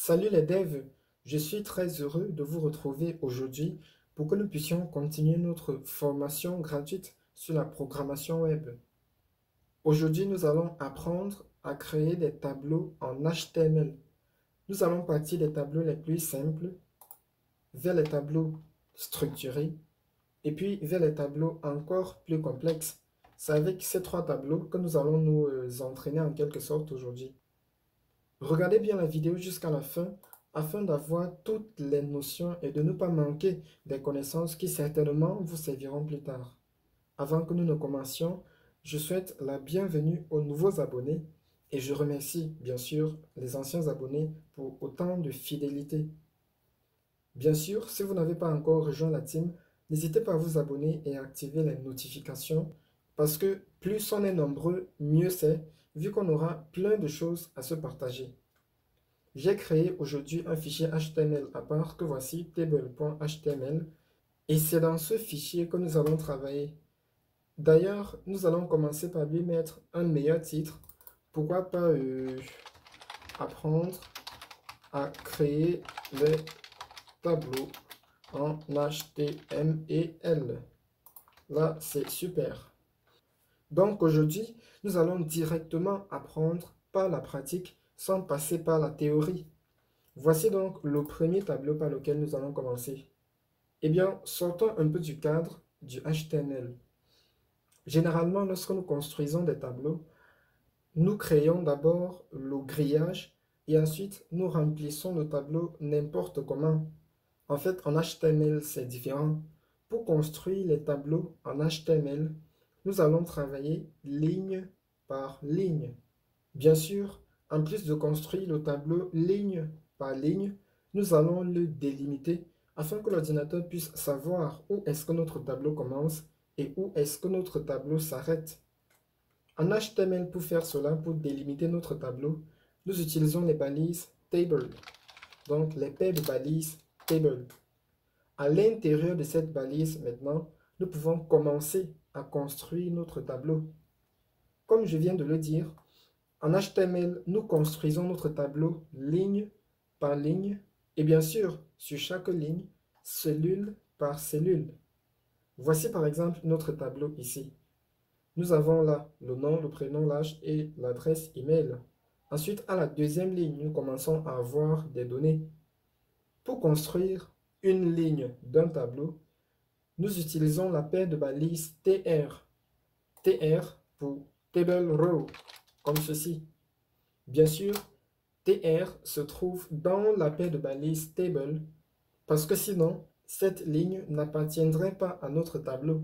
Salut les devs, je suis très heureux de vous retrouver aujourd'hui pour que nous puissions continuer notre formation gratuite sur la programmation web. Aujourd'hui, nous allons apprendre à créer des tableaux en HTML. Nous allons partir des tableaux les plus simples vers les tableaux structurés et puis vers les tableaux encore plus complexes. C'est avec ces trois tableaux que nous allons nous entraîner en quelque sorte aujourd'hui. Regardez bien la vidéo jusqu'à la fin afin d'avoir toutes les notions et de ne pas manquer des connaissances qui certainement vous serviront plus tard. Avant que nous ne commencions, je souhaite la bienvenue aux nouveaux abonnés et je remercie bien sûr les anciens abonnés pour autant de fidélité. Bien sûr, si vous n'avez pas encore rejoint la team, n'hésitez pas à vous abonner et à activer les notifications parce que plus on est nombreux, mieux c'est, vu qu'on aura plein de choses à se partager. J'ai créé aujourd'hui un fichier HTML à part que voici, table.html, et c'est dans ce fichier que nous allons travailler. D'ailleurs, nous allons commencer par lui mettre un meilleur titre. Pourquoi pas apprendre à créer les tableaux en HTML. Là, c'est super. Donc aujourd'hui, nous allons directement apprendre par la pratique sans passer par la théorie. Voici donc le premier tableau par lequel nous allons commencer. Eh bien, sortons un peu du cadre du HTML. Généralement, lorsque nous construisons des tableaux, nous créons d'abord le grillage et ensuite nous remplissons le tableau n'importe comment. En fait, en HTML, c'est différent. Pour construire les tableaux en HTML, nous allons travailler ligne par ligne. Bien sûr, en plus de construire le tableau ligne par ligne, nous allons le délimiter afin que l'ordinateur puisse savoir où est-ce que notre tableau commence et où est-ce que notre tableau s'arrête. En HTML, pour faire cela, pour délimiter notre tableau, nous utilisons les balises table, donc les paires de balises table. À l'intérieur de cette balise, maintenant, nous pouvons commencer à construire notre tableau. Comme je viens de le dire, en HTML, nous construisons notre tableau ligne par ligne et bien sûr, sur chaque ligne, cellule par cellule. Voici par exemple notre tableau ici. Nous avons là le nom, le prénom, l'âge et l'adresse email. Ensuite, à la deuxième ligne, nous commençons à avoir des données. Pour construire une ligne d'un tableau, nous utilisons la paire de balises TR. TR pour Table Row, comme ceci. Bien sûr, TR se trouve dans la paire de balises table parce que sinon, cette ligne n'appartiendrait pas à notre tableau.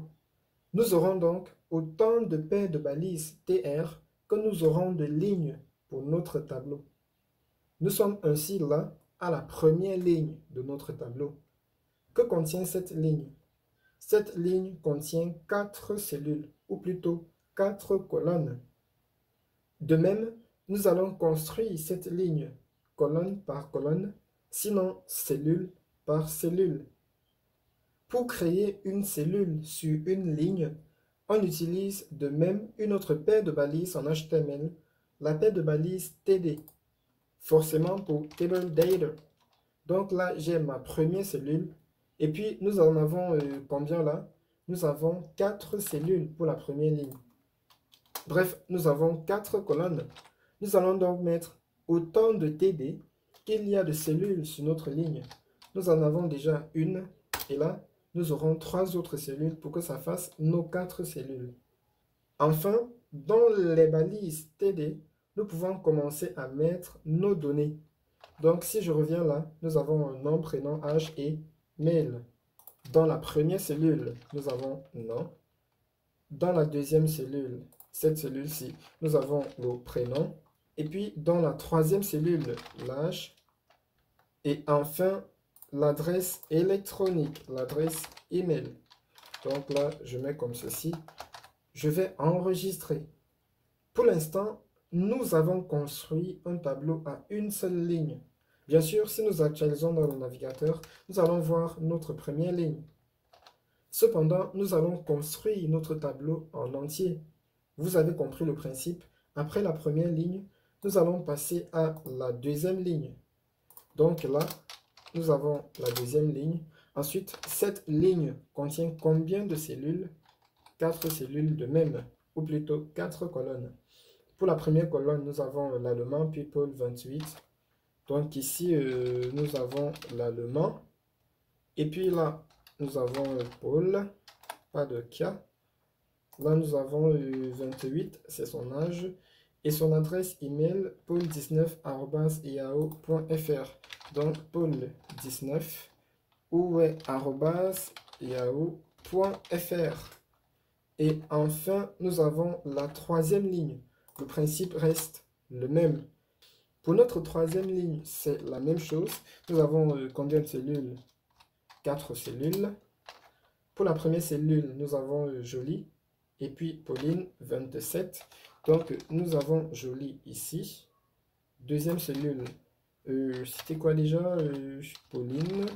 Nous aurons donc autant de paires de balises TR que nous aurons de lignes pour notre tableau. Nous sommes ainsi là à la première ligne de notre tableau. Que contient cette ligne? Cette ligne contient 4 cellules, ou plutôt 4 colonnes. De même, nous allons construire cette ligne colonne par colonne, sinon cellule par cellule. Pour créer une cellule sur une ligne, on utilise de même une autre paire de balises en HTML, la paire de balises TD, forcément pour Table Data. Donc là, j'ai ma première cellule, et puis nous en avons combien là? Nous avons 4 cellules pour la première ligne. Bref, nous avons 4 colonnes. Nous allons donc mettre autant de TD qu'il y a de cellules sur notre ligne. Nous en avons déjà une, et là, nous aurons 3 autres cellules pour que ça fasse nos 4 cellules. Enfin, dans les balises TD, nous pouvons commencer à mettre nos données. Donc, si je reviens là, nous avons un nom, prénom, âge et mail. Dans la première cellule, nous avons nom. Dans la deuxième cellule, cette cellule-ci, nous avons le prénom. Et puis, dans la troisième cellule, l'âge. Et enfin, l'adresse électronique, l'adresse email. Donc là, je mets comme ceci. Je vais enregistrer. Pour l'instant, nous avons construit un tableau à une seule ligne. Bien sûr, si nous actualisons dans le navigateur, nous allons voir notre première ligne. Cependant, nous allons construire notre tableau en entier. Vous avez compris le principe. Après la première ligne, nous allons passer à la deuxième ligne. Donc là, nous avons la deuxième ligne. Ensuite, cette ligne contient combien de cellules? 4 cellules de même, ou plutôt 4 colonnes. Pour la première colonne, nous avons l'allemand People 28. Donc ici, nous avons l'allemand. Et puis là, nous avons Paul, pas de cas. Là, nous avons 28, c'est son âge. Et son adresse email, paul19@yahoo.fr. Donc, paul19, ou est @yahoo.fr. Et enfin, nous avons la troisième ligne. Le principe reste le même. Pour notre troisième ligne, c'est la même chose. Nous avons combien de cellules? 4 cellules. Pour la première cellule, nous avons Jolie. Et puis Pauline, 27. Donc, nous avons Jolie ici. Deuxième cellule, c'était quoi déjà? Pauline.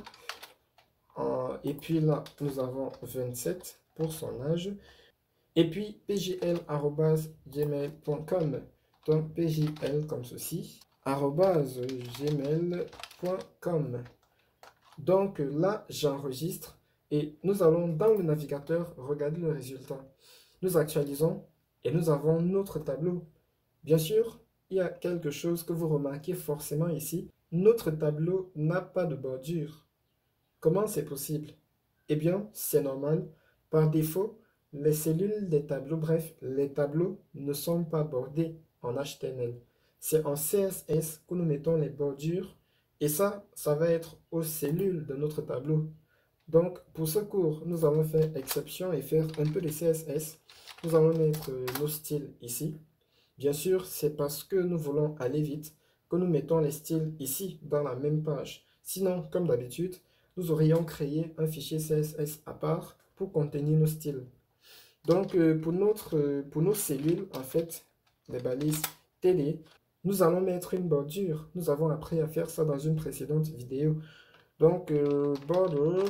Et puis là, nous avons 27 pour son âge. Et puis, pgl@gmail.com. Donc, pgl comme ceci, @gmail.com. Donc là, j'enregistre et nous allons dans le navigateur regarder le résultat. Nous actualisons et nous avons notre tableau. Bien sûr, il y a quelque chose que vous remarquez forcément ici. Notre tableau n'a pas de bordure. Comment c'est possible? Eh bien, c'est normal. Par défaut, les cellules des tableaux, bref, les tableaux ne sont pas bordés en HTML. C'est en CSS que nous mettons les bordures et ça va être aux cellules de notre tableau. Donc, pour ce cours, nous allons faire exception et faire un peu de CSS. Nous allons mettre nos styles ici. Bien sûr, c'est parce que nous voulons aller vite que nous mettons les styles ici dans la même page. Sinon, comme d'habitude, nous aurions créé un fichier CSS à part pour contenir nos styles. Donc, pour nos cellules, en fait, les balises télé, nous allons mettre une bordure. Nous avons appris à faire ça dans une précédente vidéo. Donc, border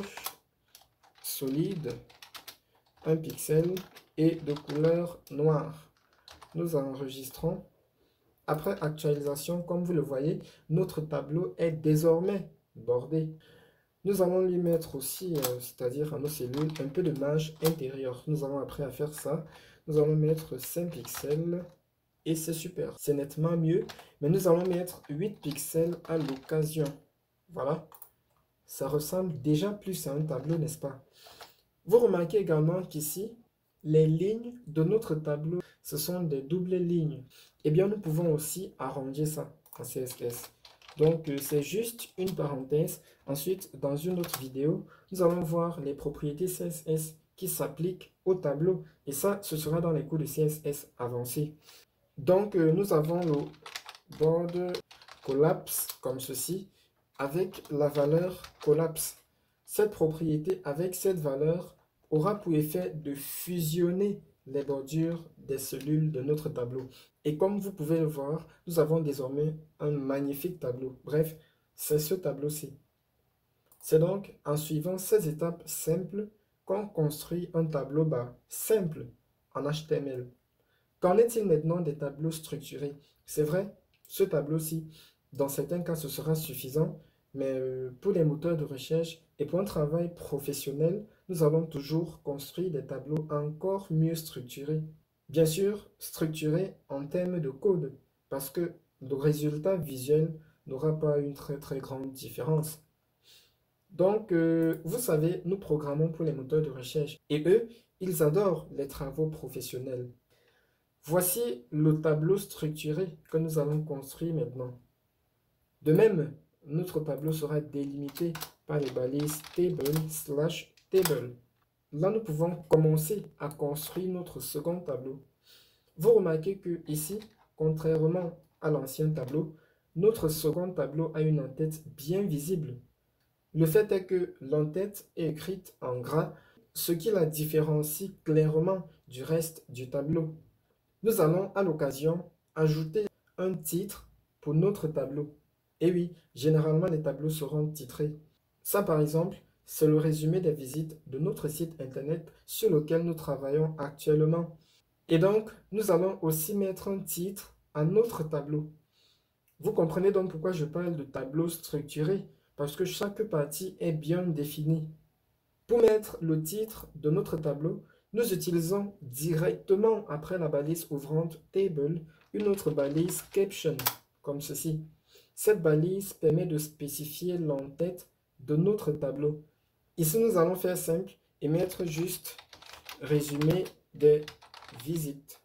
solide, 1 pixel et de couleur noire. Nous enregistrons. Après actualisation, comme vous le voyez, notre tableau est désormais bordé. Nous allons lui mettre aussi, c'est-à-dire à nos cellules, un peu de marge intérieure. Nous avons appris à faire ça. Nous allons mettre 5 pixels et c'est super. C'est nettement mieux, mais nous allons mettre 8 pixels à l'occasion. Voilà. Ça ressemble déjà plus à un tableau, n'est-ce pas? Vous remarquez également qu'ici, les lignes de notre tableau, ce sont des doubles lignes. Eh bien, nous pouvons aussi arranger ça en CSS. Donc, c'est juste une parenthèse. Ensuite, dans une autre vidéo, nous allons voir les propriétés CSS qui s'appliquent au tableau. Et ça, ce sera dans les cours de CSS avancés. Donc, nous avons le border collapse comme ceci, avec la valeur collapse. Cette propriété avec cette valeur aura pour effet de fusionner les bordures des cellules de notre tableau. Et comme vous pouvez le voir, nous avons désormais un magnifique tableau. Bref, c'est ce tableau-ci. C'est donc en suivant ces étapes simples qu'on construit un tableau simple en HTML. Qu'en est-il maintenant des tableaux structurés? C'est vrai, ce tableau-ci, dans certains cas, ce sera suffisant, mais pour les moteurs de recherche et pour un travail professionnel, nous allons toujours construire des tableaux encore mieux structurés. Bien sûr, structurés en termes de code, parce que le résultat visuel n'aura pas une très grande différence. Donc, vous savez, nous programmons pour les moteurs de recherche et eux, ils adorent les travaux professionnels. Voici le tableau structuré que nous allons construire maintenant. De même, notre tableau sera délimité par les balises table/table. Là, nous pouvons commencer à construire notre second tableau. Vous remarquez que ici, contrairement à l'ancien tableau, notre second tableau a une en-tête bien visible. Le fait est que l'en-tête est écrite en gras, ce qui la différencie clairement du reste du tableau. Nous allons à l'occasion ajouter un titre pour notre tableau. Et oui, généralement les tableaux seront titrés. Ça par exemple, c'est le résumé des visites de notre site internet sur lequel nous travaillons actuellement. Et donc, nous allons aussi mettre un titre à notre tableau. Vous comprenez donc pourquoi je parle de tableau structuré, parce que chaque partie est bien définie. Pour mettre le titre de notre tableau, nous utilisons directement après la balise ouvrante Table une autre balise Caption, comme ceci. Cette balise permet de spécifier l'entête de notre tableau. Ici, nous allons faire simple et mettre juste résumé des visites.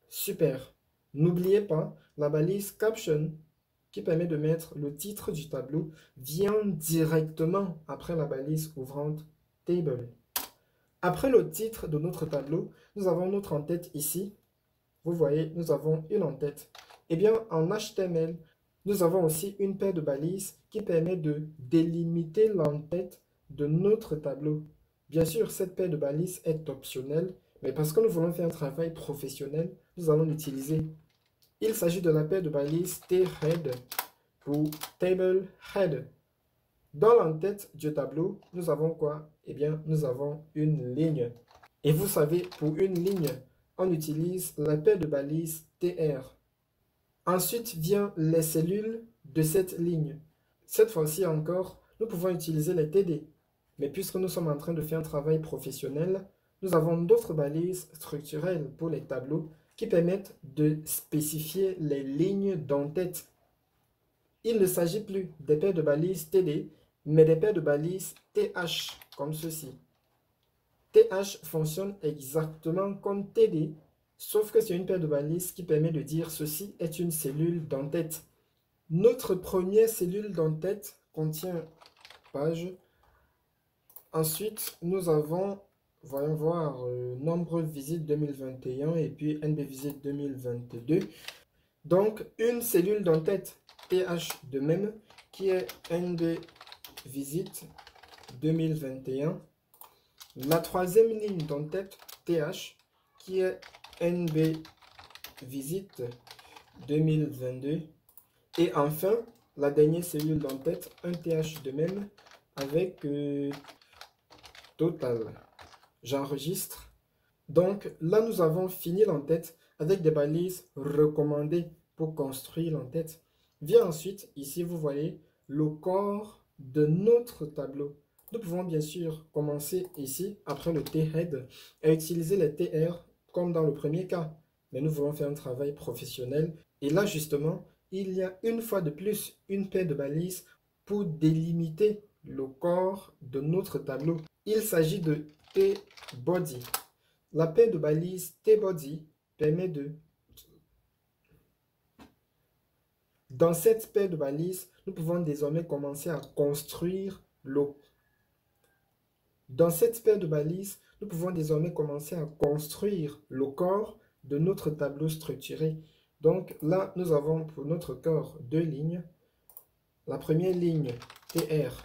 Super. N'oubliez pas, la balise Caption, qui permet de mettre le titre du tableau, vient directement après la balise ouvrante Table. Après le titre de notre tableau, nous avons notre en-tête ici. Vous voyez, nous avons une en-tête. Eh bien, en HTML, nous avons aussi une paire de balises qui permet de délimiter l'en-tête de notre tableau. Bien sûr, cette paire de balises est optionnelle, mais parce que nous voulons faire un travail professionnel, nous allons l'utiliser. Il s'agit de la paire de balises T-Head pour Table Head. Dans l'entête du tableau, nous avons quoi? Eh bien, nous avons une ligne. Et vous savez, pour une ligne, on utilise la paire de balises TR. Ensuite vient les cellules de cette ligne. Cette fois-ci encore, nous pouvons utiliser les TD. Mais puisque nous sommes en train de faire un travail professionnel, nous avons d'autres balises structurelles pour les tableaux qui permettent de spécifier les lignes d'entête. Il ne s'agit plus des paires de balises TD, mais des paires de balises TH, comme ceci. TH fonctionne exactement comme TD, sauf que c'est une paire de balises qui permet de dire ceci est une cellule d'entête. Notre première cellule d'entête contient page. Ensuite, nous avons, voyons voir, nombre visite 2021 et puis NB visite 2022. Donc, une cellule d'entête TH de même qui est NB visite 2021. La troisième ligne d'entête TH qui est NB visite 2022. Et enfin, la dernière cellule d'entête, un TH de même avec total. J'enregistre. Donc là, nous avons fini l'entête avec des balises recommandées pour construire l'entête. Vient ensuite, ici, vous voyez, le corps de notre tableau. Nous pouvons bien sûr commencer ici, après le T-Head, et utiliser les TR comme dans le premier cas. Mais nous voulons faire un travail professionnel. Et là, justement, il y a une fois de plus une paire de balises pour délimiter le corps de notre tableau. Il s'agit de T-Body. La paire de balises T-Body permet de... Dans cette paire de balises, nous pouvons désormais commencer à construire le... Dans cette paire de balises, nous pouvons désormais commencer à construire le corps de notre tableau structuré. Donc là, nous avons pour notre corps deux lignes. La première ligne, TR,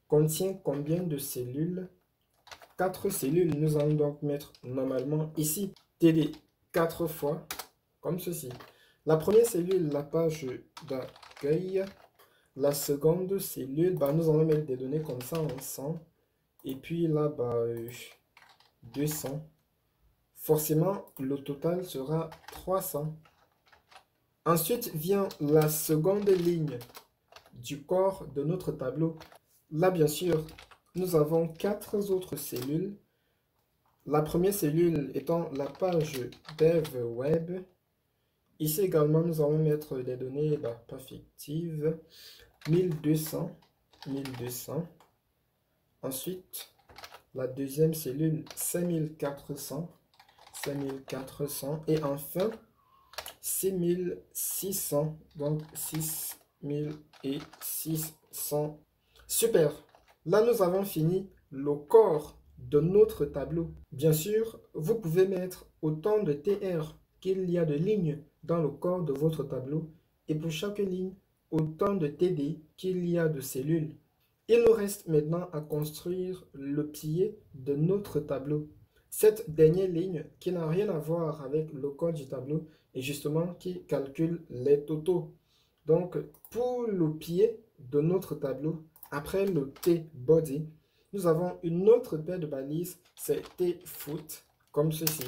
contient combien de cellules? 4 cellules. Nous allons donc mettre normalement ici TD 4 fois, comme ceci. La première cellule, la page d'accueil. La seconde cellule, nous allons mettre des données comme ça en 100. Et puis là, 200. Forcément, le total sera 300. Ensuite vient la seconde ligne du corps de notre tableau. Là, bien sûr, nous avons 4 autres cellules. La première cellule étant la page dev web. Ici également, nous allons mettre des données pas fictives. 1200. Ensuite, la deuxième cellule, 5400. Et enfin, 6600. Donc, 6600. Super. Là, nous avons fini le corps de notre tableau. Bien sûr, vous pouvez mettre autant de TR qu'il y a de lignes dans le corps de votre tableau. Et pour chaque ligne, autant de TD qu'il y a de cellules. Il nous reste maintenant à construire le pied de notre tableau. Cette dernière ligne, qui n'a rien à voir avec le code du tableau, est justement qui calcule les totaux. Donc, pour le pied de notre tableau, après le T-Body, nous avons une autre paire de balises, c'est T-Foot, comme ceci.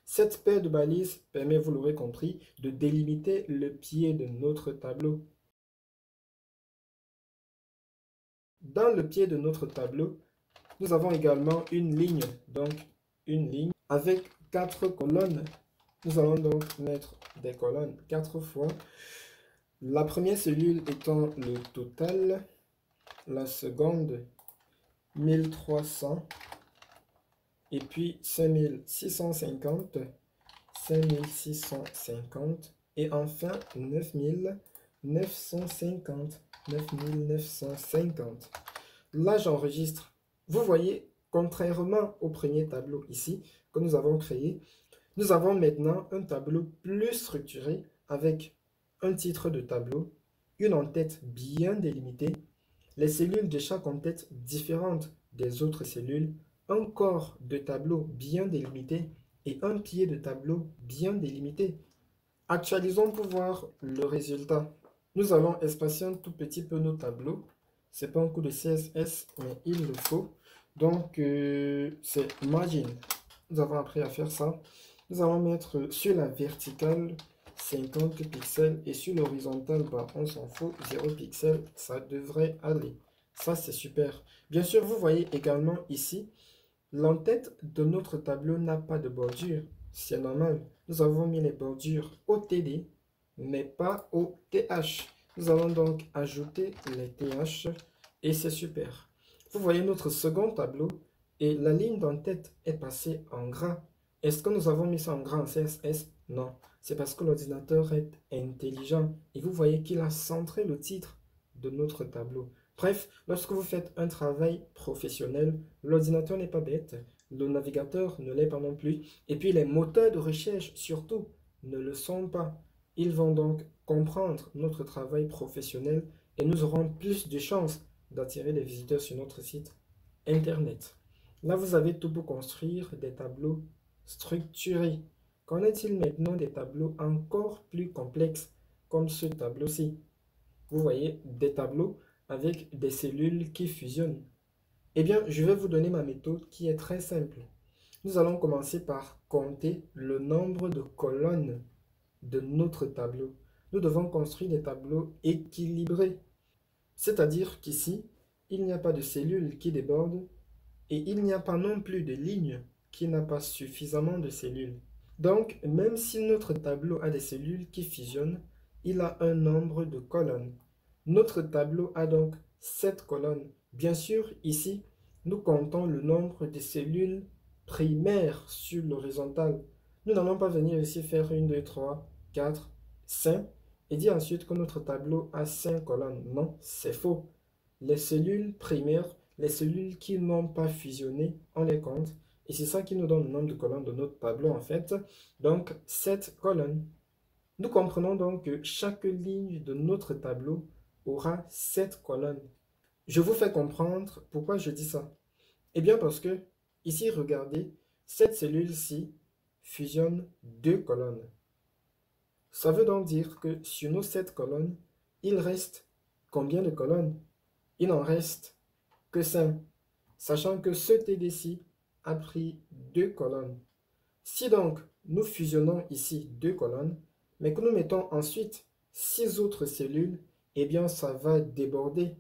Cette paire de balises permet, vous l'aurez compris, de délimiter le pied de notre tableau. Dans le pied de notre tableau, nous avons également une ligne, donc une ligne avec 4 colonnes. Nous allons donc mettre des colonnes 4 fois. La première cellule étant le total, la seconde 1300, et puis 5650, 5650, et enfin 9950, 9950. Là, j'enregistre. Vous voyez, contrairement au premier tableau ici que nous avons créé, nous avons maintenant un tableau plus structuré avec un titre de tableau, une en-tête bien délimitée, les cellules de chaque en-tête différentes des autres cellules, un corps de tableau bien délimité et un pied de tableau bien délimité. Actualisons pour voir le résultat. Nous allons espacer un tout petit peu nos tableaux. C'est pas un coup de CSS, mais il le faut. Donc, c'est margin. Nous avons appris à faire ça. Nous allons mettre sur la verticale 50 pixels et sur l'horizontale, bah, on s'en fout, 0 pixels, ça devrait aller. Ça, c'est super. Bien sûr, vous voyez également ici, l'entête de notre tableau n'a pas de bordure. C'est normal. Nous avons mis les bordures au TD, mais pas au TH. Nous allons donc ajouter les TH et c'est super. Vous voyez notre second tableau et la ligne d'entête est passée en gras. Est-ce que nous avons mis ça en gras en CSS? Non. C'est parce que l'ordinateur est intelligent et vous voyez qu'il a centré le titre de notre tableau. Bref, lorsque vous faites un travail professionnel, l'ordinateur n'est pas bête, le navigateur ne l'est pas non plus, et puis les moteurs de recherche surtout ne le sont pas. Ils vont donc comprendre notre travail professionnel et nous aurons plus de chances d'attirer des visiteurs sur notre site internet. Là, vous avez tout pour construire des tableaux structurés. Qu'en est-il maintenant des tableaux encore plus complexes comme ce tableau-ci? Vous voyez, des tableaux avec des cellules qui fusionnent. Eh bien, je vais vous donner ma méthode qui est très simple. Nous allons commencer par compter le nombre de colonnes de notre tableau. Nous devons construire des tableaux équilibrés. C'est-à-dire qu'ici, il n'y a pas de cellules qui débordent et il n'y a pas non plus de ligne qui n'a pas suffisamment de cellules. Donc, même si notre tableau a des cellules qui fusionnent, il a un nombre de colonnes. Notre tableau a donc 7 colonnes. Bien sûr, ici, nous comptons le nombre de cellules primaires sur l'horizontale. Nous n'allons pas venir ici faire 1, 2, 3, 4, 5 et dire ensuite que notre tableau a 5 colonnes. Non, c'est faux. Les cellules primaires, les cellules qui n'ont pas fusionné, on les compte. Et c'est ça qui nous donne le nombre de colonnes de notre tableau en fait. Donc, 7 colonnes. Nous comprenons donc que chaque ligne de notre tableau aura 7 colonnes. Je vous fais comprendre pourquoi je dis ça. Eh bien parce que, ici, regardez, cette cellule-ci fusionne 2 colonnes. Ça veut donc dire que sur nos 7 colonnes, il reste combien de colonnes? Il n'en reste que 5, sachant que ce TD-ci a pris 2 colonnes. Si donc nous fusionnons ici 2 colonnes, mais que nous mettons ensuite 6 autres cellules, eh bien ça va déborder.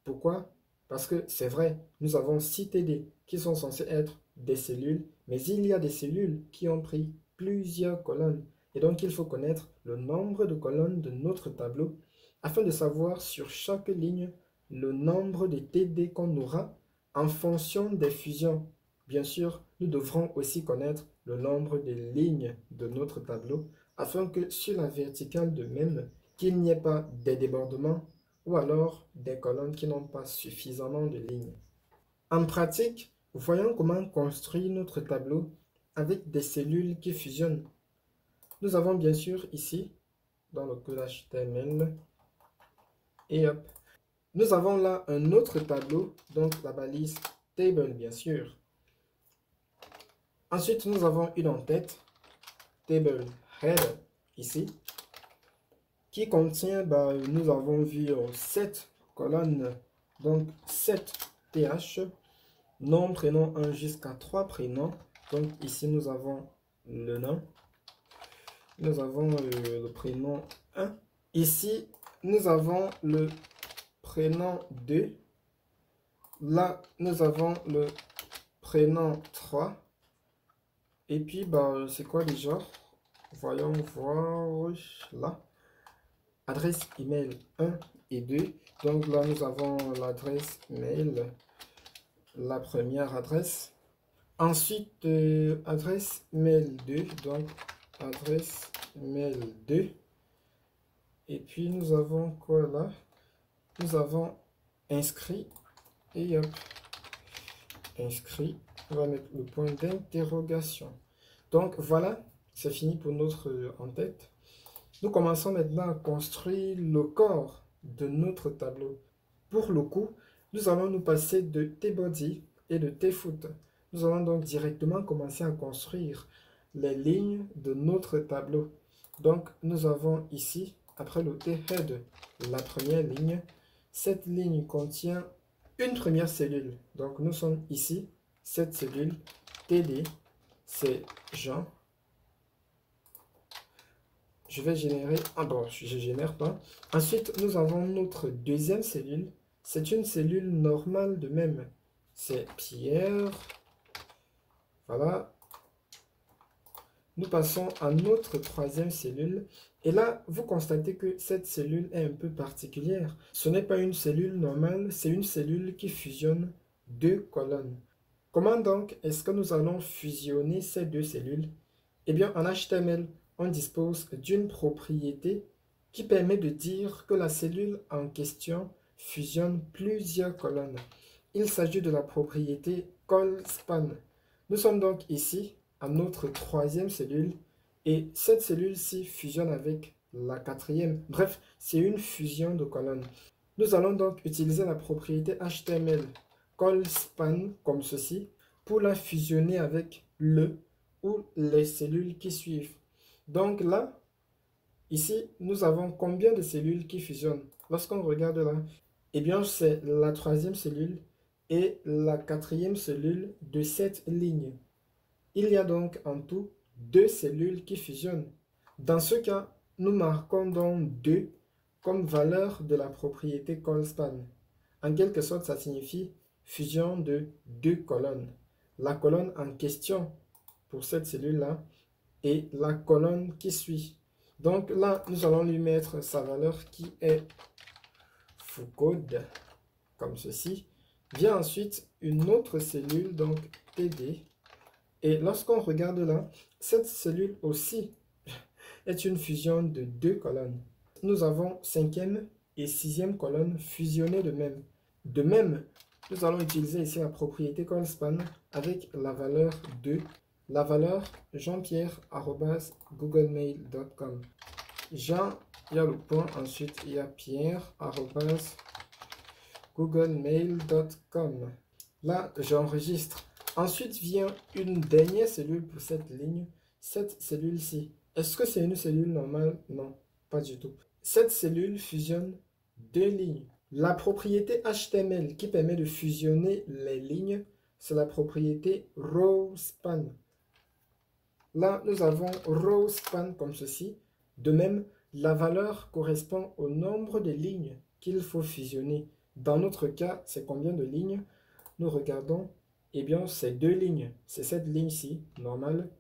Pourquoi? Parce que c'est vrai, nous avons 6 TD qui sont censés être des cellules, mais il y a des cellules qui ont pris plusieurs colonnes. Et donc il faut connaître le nombre de colonnes de notre tableau afin de savoir sur chaque ligne le nombre de TD qu'on aura en fonction des fusions. Bien sûr, nous devrons aussi connaître le nombre de lignes de notre tableau afin que sur la verticale de même, qu'il n'y ait pas des débordements ou alors des colonnes qui n'ont pas suffisamment de lignes. En pratique, voyons comment construire notre tableau avec des cellules qui fusionnent. Nous avons bien sûr ici, dans le code HTML, et hop, nous avons là un autre tableau, donc la balise table bien sûr. Ensuite, nous avons une en-tête, table head, ici, qui contient, nous avons vu 7 colonnes, donc 7 TH, nom, prénom 1 jusqu'à 3 prénoms. Donc ici, nous avons le nom. Nous avons le prénom 1. Ici, nous avons le prénom 2. Là, nous avons le prénom 3. Et puis, bah, c'est quoi déjà? Voyons voir là. Adresse email 1 et 2. Donc là, nous avons l'adresse mail, la première adresse. Ensuite, adresse mail 2. Donc, adresse mail 2. Et puis, nous avons quoi là? Nous avons inscrit. Et hop, inscrit. On va mettre le point d'interrogation. Donc, voilà, c'est fini pour notre en-tête. Nous commençons maintenant à construire le corps de notre tableau. Pour le coup, nous allons nous passer de T-body et de T-foot. Nous allons donc directement commencer à construire les lignes de notre tableau. Donc, nous avons ici, après le T-head, la première ligne. Cette ligne contient une première cellule. Donc, nous sommes ici, cette cellule TD, c'est Jean. Je vais générer, bon, je ne génère pas. Ensuite, nous avons notre deuxième cellule. C'est une cellule normale de même. C'est Pierre. Voilà. Nous passons à notre troisième cellule. Et là, vous constatez que cette cellule est un peu particulière. Ce n'est pas une cellule normale, c'est une cellule qui fusionne deux colonnes. Comment donc est-ce que nous allons fusionner ces deux cellules? Eh bien, en HTML, on dispose d'une propriété qui permet de dire que la cellule en question fusionne plusieurs colonnes. Il s'agit de la propriété call_span. Nous sommes donc ici à notre troisième cellule et cette cellule-ci fusionne avec la quatrième. Bref, c'est une fusion de colonnes. Nous allons donc utiliser la propriété HTML call_span comme ceci pour la fusionner avec le ou les cellules qui suivent. Donc là, ici, nous avons combien de cellules qui fusionnent? Lorsqu'on regarde là, eh bien, c'est la troisième cellule et la quatrième cellule de cette ligne. Il y a donc en tout deux cellules qui fusionnent. Dans ce cas, nous marquons donc 2 comme valeur de la propriété call_span. En quelque sorte, ça signifie fusion de deux colonnes. La colonne en question pour cette cellule-là et la colonne qui suit. Donc là, nous allons lui mettre sa valeur qui est foo_code, comme ceci. Vient ensuite une autre cellule, donc TD. Et lorsqu'on regarde là, cette cellule aussi est une fusion de deux colonnes. Nous avons 5e et 6e colonne fusionnées de même. De même, nous allons utiliser ici la propriété call_span avec la valeur 2. La valeur jean-pierre@googlemail.com. Jean, il y a le point, ensuite il y a pierre@googlemail.com. Là, j'enregistre. Ensuite vient une dernière cellule pour cette ligne, cette cellule-ci. Est-ce que c'est une cellule normale? Non, pas du tout. Cette cellule fusionne deux lignes. La propriété HTML qui permet de fusionner les lignes, c'est la propriété row_span. Là, nous avons row_span comme ceci. De même, la valeur correspond au nombre de lignes qu'il faut fusionner. Dans notre cas, c'est combien de lignes? Nous regardons. Eh bien, c'est deux lignes. C'est cette ligne-ci, normale,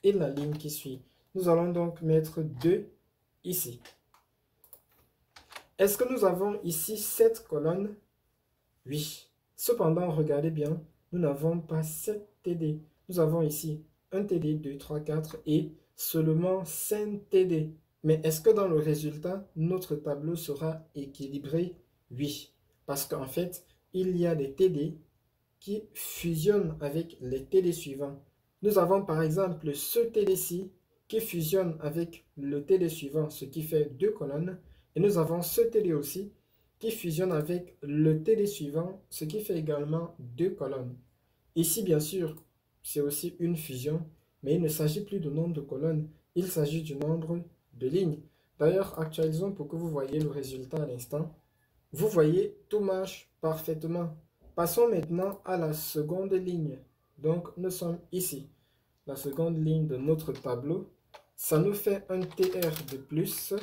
et la ligne qui suit. Nous allons donc mettre 2 ici. Est-ce que nous avons ici 7 colonnes? Oui. Cependant, regardez bien, nous n'avons pas 7 TD. Nous avons ici un TD, 2, 3, 4 et seulement 5 TD. Mais est-ce que dans le résultat, notre tableau sera équilibré? Oui. Parce qu'en fait, il y a des TD qui fusionnent avec les TD suivants. Nous avons par exemple ce TD-ci qui fusionne avec le TD suivant, ce qui fait 2 colonnes. Et nous avons ce TD aussi qui fusionne avec le TD suivant, ce qui fait également 2 colonnes. Ici, bien sûr, c'est aussi une fusion, mais il ne s'agit plus du nombre de colonnes, il s'agit du nombre de lignes. D'ailleurs, actualisons pour que vous voyez le résultat à l'instant. Vous voyez, tout marche parfaitement. Passons maintenant à la seconde ligne. Donc, nous sommes ici. la seconde ligne de notre tableau. Ça nous fait un TR de plus.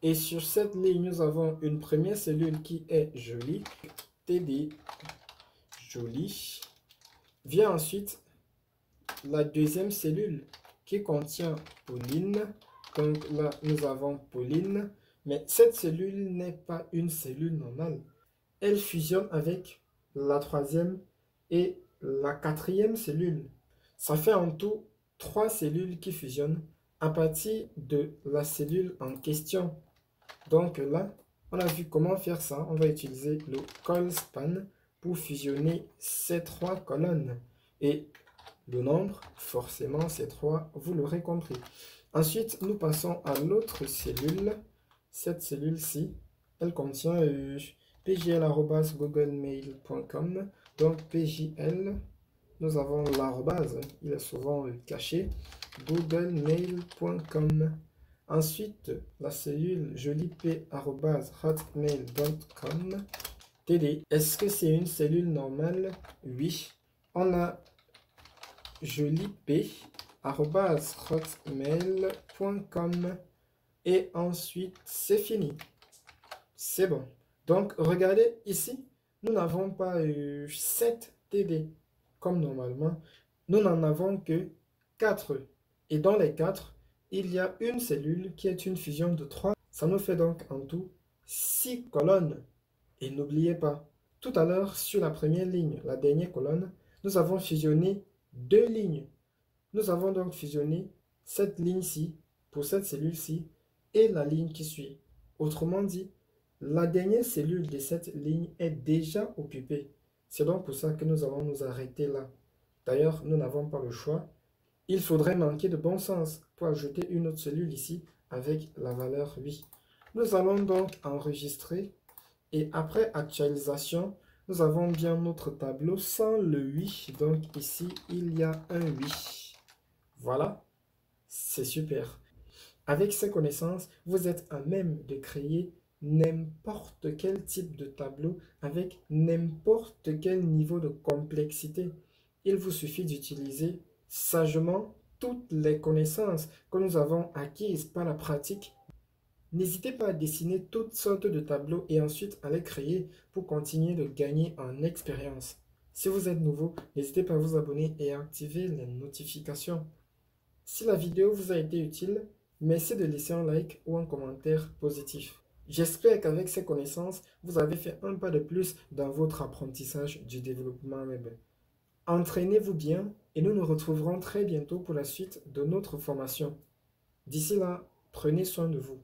Et sur cette ligne, nous avons une première cellule qui est jolie. TD, joli. Vient ensuite la deuxième cellule qui contient Pauline. Donc là, nous avons Pauline. Mais cette cellule n'est pas une cellule normale. Elle fusionne avec la troisième et la quatrième cellule. Ça fait en tout 3 cellules qui fusionnent à partir de la cellule en question. Donc là, on a vu comment faire ça. On va utiliser le col-span pour fusionner ces 3 colonnes. Et le nombre, forcément, c'est 3, vous l'aurez compris. Ensuite, nous passons à l'autre cellule. Cette cellule-ci, elle contient pjl@googlemail.com. Donc pjl, nous avons l'arrobase, il est souvent caché, googlemail.com. Ensuite, la cellule jolip@hotmail.com. TD, est-ce que c'est une cellule normale? Oui. On a jolip@hotmail.com. Et ensuite, c'est fini. C'est bon. Donc, regardez ici, nous n'avons pas 7 TD comme normalement. Nous n'en avons que 4. Et dans les 4, il y a une cellule qui est une fusion de 3. Ça nous fait donc en tout 6 colonnes. Et n'oubliez pas, tout à l'heure, sur la première ligne, la dernière colonne, nous avons fusionné 2 lignes. Nous avons donc fusionné cette ligne-ci pour cette cellule-ci et la ligne qui suit. Autrement dit, la dernière cellule de cette ligne est déjà occupée. C'est donc pour ça que nous allons nous arrêter là. D'ailleurs, nous n'avons pas le choix. Il faudrait manquer de bon sens pour ajouter une autre cellule ici avec la valeur 8. Nous allons donc enregistrer et après actualisation, nous avons bien notre tableau sans le 8. Donc ici, il y a un 8. Voilà, c'est super. Avec ces connaissances, vous êtes à même de créer n'importe quel type de tableau avec n'importe quel niveau de complexité. Il vous suffit d'utiliser sagement toutes les connaissances que nous avons acquises par la pratique. N'hésitez pas à dessiner toutes sortes de tableaux et ensuite à les créer pour continuer de gagner en expérience. Si vous êtes nouveau, n'hésitez pas à vous abonner et à activer les notifications. Si la vidéo vous a été utile, merci de laisser un like ou un commentaire positif. J'espère qu'avec ces connaissances, vous avez fait un pas de plus dans votre apprentissage du développement web. Entraînez-vous bien et nous nous retrouverons très bientôt pour la suite de notre formation. D'ici là, prenez soin de vous.